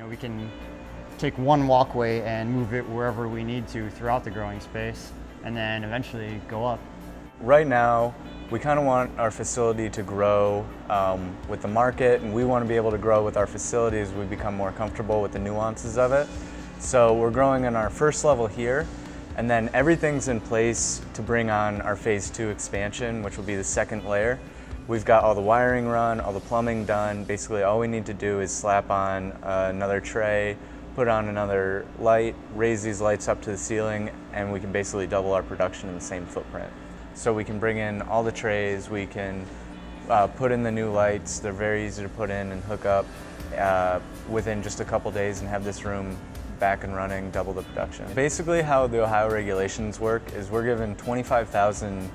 We can take one walkway and move it wherever we need to throughout the growing space, and then eventually go up. Right now, we kind of want our facility to grow with the market, and we want to be able to grow with our facility as we become more comfortable with the nuances of it. So we're growing in our first level here, and then everything's in place to bring on our phase 2 expansion, which will be the second layer. We've got all the wiring run, all the plumbing done. Basically, all we need to do is slap on another tray, put on another light, raise these lights up to the ceiling, and we can basically double our production in the same footprint. So we can bring in all the trays, we can put in the new lights. They're very easy to put in and hook up within just a couple days and have this room back and running, double the production. Basically how the Ohio regulations work is we're given 25,000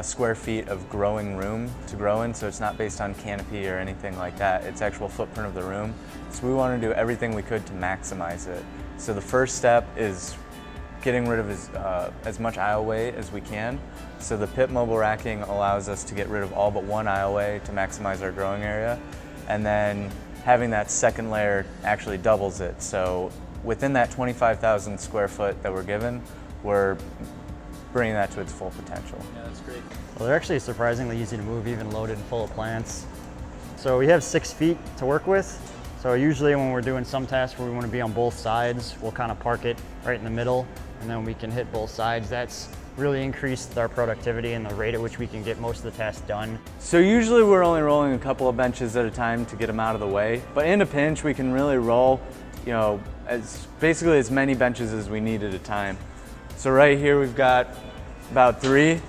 square feet of growing room to grow in, so it's not based on canopy or anything like that. It's actual footprint of the room. So we want to do everything we could to maximize it. So the first step is getting rid of as much aisleway as we can. So the Pipp mobile racking allows us to get rid of all but one aisleway to maximize our growing area. And then having that second layer actually doubles it. So within that 25,000 square foot that we're given, we're bringing that to its full potential. Yeah, that's great. Well, they're actually surprisingly easy to move, even loaded full of plants. So we have 6 feet to work with. So usually when we're doing some tasks where we want to be on both sides, we'll kind of park it right in the middle, and then we can hit both sides. That's really increased our productivity and the rate at which we can get most of the tasks done. So usually we're only rolling a couple of benches at a time to get them out of the way. But in a pinch, we can really roll, basically as many benches as we need at a time. So right here we've got about 3.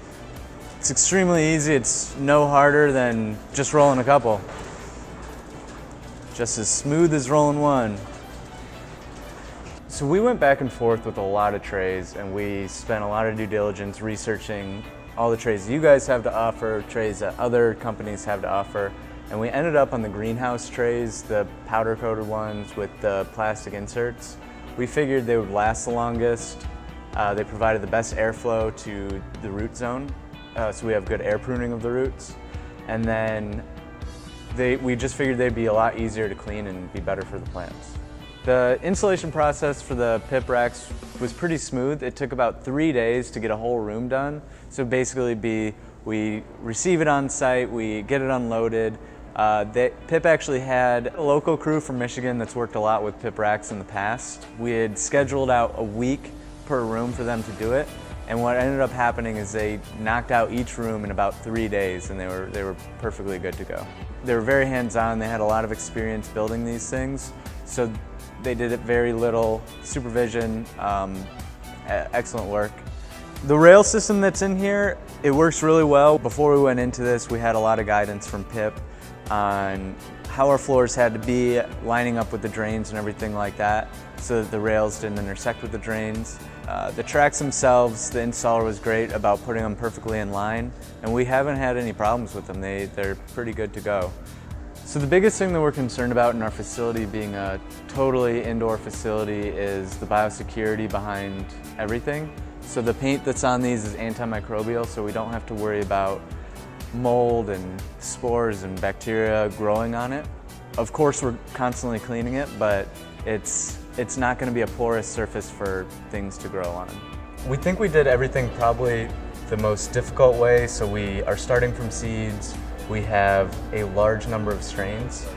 It's extremely easy. It's no harder than just rolling a couple. Just as smooth as rolling one. So we went back and forth with a lot of trays, and we spent a lot of due diligence researching all the trays you guys have to offer, trays that other companies have to offer, and we ended up on the greenhouse trays, the powder coated ones with the plastic inserts. We figured they would last the longest. They provided the best airflow to the root zone, so we have good air pruning of the roots. And then we just figured they'd be a lot easier to clean and be better for the plants. The installation process for the Pipp racks was pretty smooth. It took about 3 days to get a whole room done. So basically we receive it on site, we get it unloaded. Pipp actually had a local crew from Michigan that's worked a lot with Pipp racks in the past. We had scheduled out a week per room for them to do it. And what ended up happening is they knocked out each room in about 3 days, and they were perfectly good to go. They were very hands-on. They had a lot of experience building these things. So they did it very little supervision, excellent work. The rail system that's in here, it works really well. Before we went into this, we had a lot of guidance from Pipp on how our floors had to be, lining up with the drains and everything like that, so that the rails didn't intersect with the drains. The tracks themselves, the installer was great about putting them perfectly in line, and we haven't had any problems with them. They're pretty good to go. So the biggest thing that we're concerned about in our facility being a totally indoor facility is the biosecurity behind everything. So the paint that's on these is antimicrobial, so we don't have to worry about mold and spores and bacteria growing on it. Of course, we're constantly cleaning it, but it's not going to be a porous surface for things to grow on. We think we did everything probably the most difficult way, so we are starting from seeds. We have a large number of strains,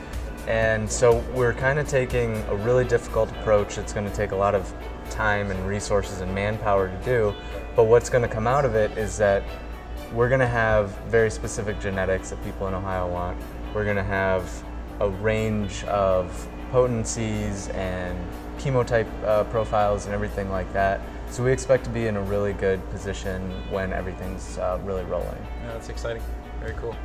and so we're kind of taking a really difficult approach. It's going to take a lot of time and resources and manpower to do, but what's going to come out of it is that we're going to have very specific genetics that people in Ohio want. We're going to have a range of potencies and chemotype profiles and everything like that. So we expect to be in a really good position when everything's really rolling. Yeah, that's exciting. Very cool.